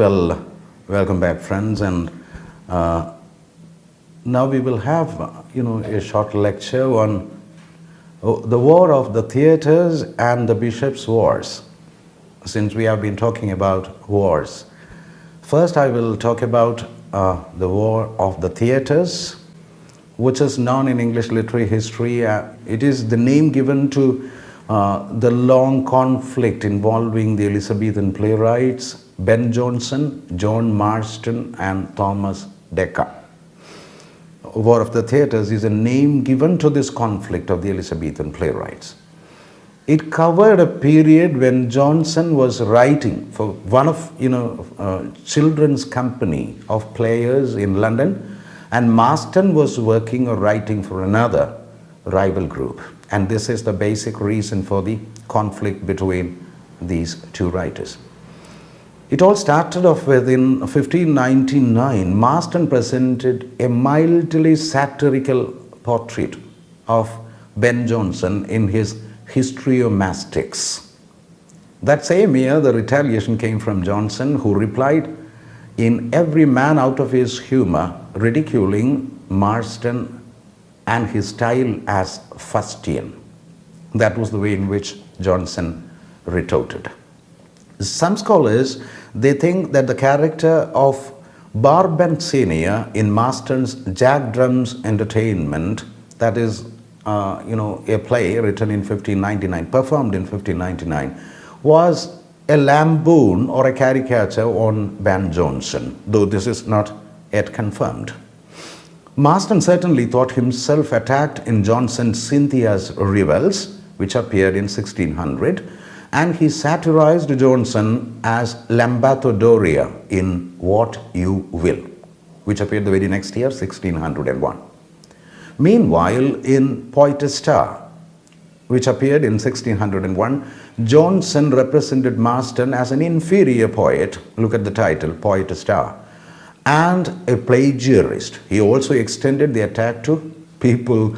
Well, welcome back, friends, and uh, now we will have, a short lecture on the war of the theaters and the bishops' wars. Since we have been talking about wars, first I will talk about the war of the theaters, which is known in English literary history. It is the name given to the long conflict involving the Elizabethan playwrights Ben Jonson, John Marston, and Thomas Dekker. War of the Theatres is a name given to this conflict of the Elizabethan playwrights. It covered a period when Jonson was writing for one of children's company of players in London, and Marston was working or writing for another rival group. And this is the basic reason for the conflict between these two writers. It all started off with in 1599, Marston presented a mildly satirical portrait of Ben Jonson in his Histriomastics. That same year, the retaliation came from Jonson, who replied in every man out of his humor, ridiculing Marston and his style as fustian. That was the way in which Jonson retorted. Some scholars, they think that the character of Barbant Senior in Marston's Jack Drum's Entertainment, that is, a play written in 1599, performed in 1599, was a lampoon or a caricature on Ben Jonson, though this is not yet confirmed. Marston certainly thought himself attacked in Jonson's Cynthia's Revels, which appeared in 1600, and he satirized Jonson as Lambathodoria in What You Will, which appeared the very next year, 1601. Meanwhile, in Poetestar, which appeared in 1601, Jonson represented Marston as an inferior poet, look at the title, Poetestar, and a plagiarist. He also extended the attack to people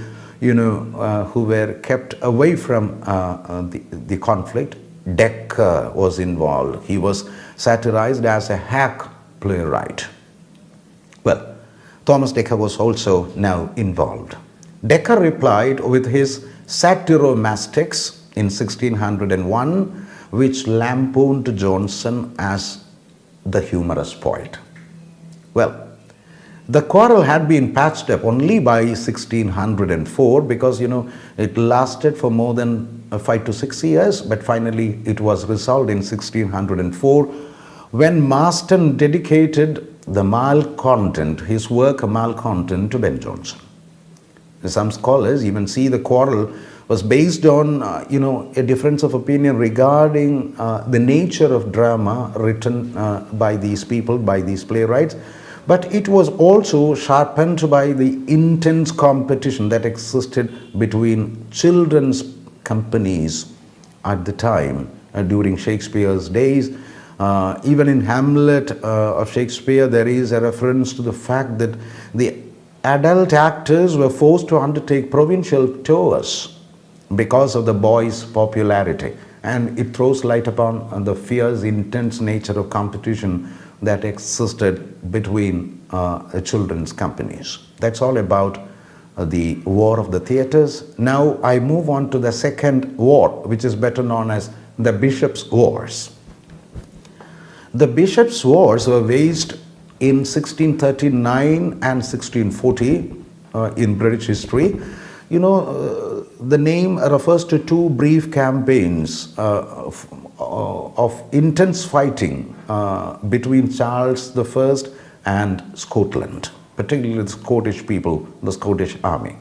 who were kept away from the conflict. Dekker was involved. He was satirized as a hack playwright. Well, Thomas Dekker was also now involved. Dekker replied with his Satyromastics in 1601, which lampooned Jonson as the humorous poet. Well, the quarrel had been patched up only by 1604 because, it lasted for more than 5 to 6 years, but finally it was resolved in 1604 when Marston dedicated the Malcontent, his work Malcontent, to Ben Jonson. Some scholars even see the quarrel was based on, a difference of opinion regarding the nature of drama written by these people, by these playwrights. But it was also sharpened by the intense competition that existed between children's companies at the time during Shakespeare's days. Even in Hamlet of Shakespeare, there is a reference to the fact that the adult actors were forced to undertake provincial tours because of the boys' popularity. And it throws light upon the fierce, intense nature of competition that existed between children's companies. That's all about the War of the Theatres. Now I move on to the second war, which is better known as the Bishops' Wars. The Bishops' Wars were waged in 1639 and 1640 in British history. The name refers to two brief campaigns of intense fighting between Charles I and Scotland, particularly the Scottish people, the Scottish army.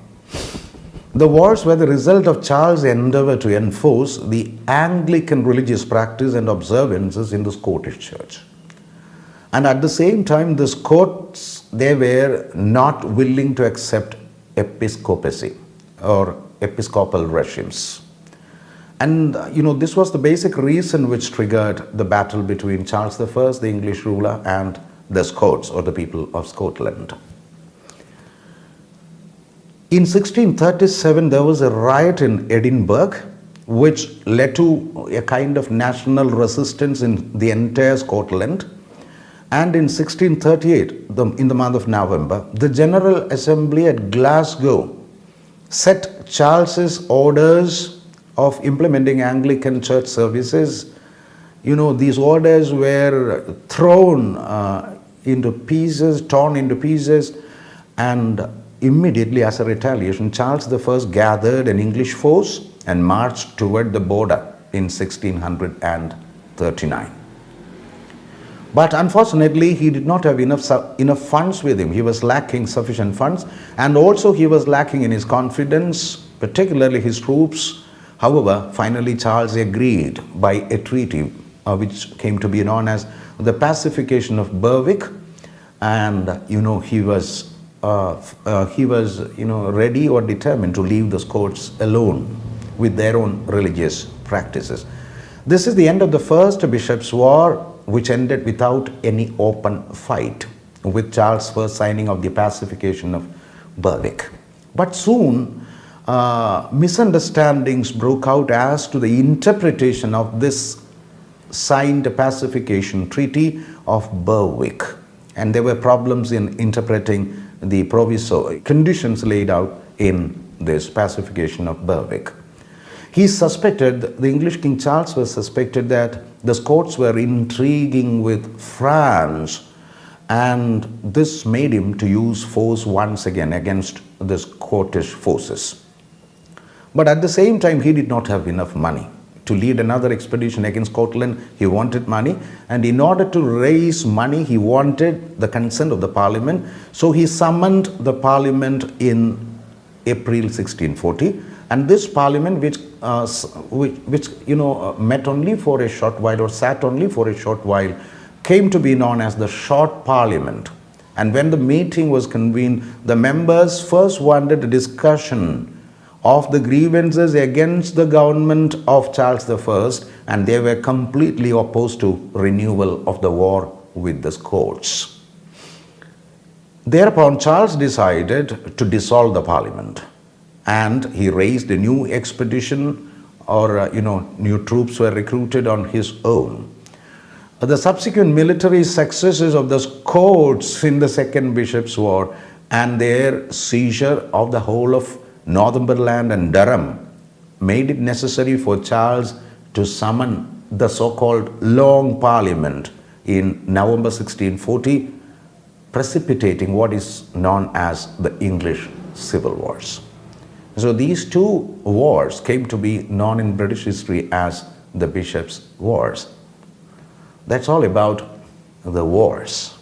The wars were the result of Charles' endeavor to enforce the Anglican religious practice and observances in the Scottish Church. And at the same time, the Scots, they were not willing to accept episcopacy or episcopal regimes. And, this was the basic reason which triggered the battle between Charles I, the English ruler, and the Scots, or the people of Scotland. In 1637, there was a riot in Edinburgh, which led to a kind of national resistance in the entire Scotland. And in 1638, in the month of November, the General Assembly at Glasgow set Charles's orders of implementing Anglican church services. These orders were thrown into pieces, torn into pieces, and immediately as a retaliation, Charles I gathered an English force and marched toward the border in 1639. But unfortunately, he did not have enough funds with him. He was lacking sufficient funds, and also he was lacking in his confidence, particularly his troops. However, finally Charles agreed by a treaty which came to be known as the Pacification of Berwick, and he was ready or determined to leave the Scots alone with their own religious practices. This is the end of the First Bishops' War, which ended without any open fight, with Charles first signing of the Pacification of Berwick. But soon, misunderstandings broke out as to the interpretation of this signed Pacification Treaty of Berwick. And there were problems in interpreting the proviso conditions laid out in this Pacification of Berwick. He suspected, the English King Charles was suspected that the Scots were intriguing with France, and this made him to use force once again against the Scottish forces. But at the same time, he did not have enough money to lead another expedition against Scotland. He wanted money, and in order to raise money, he wanted the consent of the Parliament. So he summoned the Parliament in April 1640, and this Parliament, which met only for a short while, or sat only for a short while, came to be known as the Short Parliament. And when the meeting was convened, the members first wanted a discussion of the grievances against the government of Charles I, and they were completely opposed to renewal of the war with the Scots. Thereupon, Charles decided to dissolve the Parliament, and he raised a new expedition, or new troops were recruited on his own. The subsequent military successes of the Scots in the Second Bishops' War and their seizure of the whole of Northumberland and Durham made it necessary for Charles to summon the so-called Long Parliament in November 1640, precipitating what is known as the English Civil Wars. So these two wars came to be known in British history as the Bishops' Wars. That's all about the wars.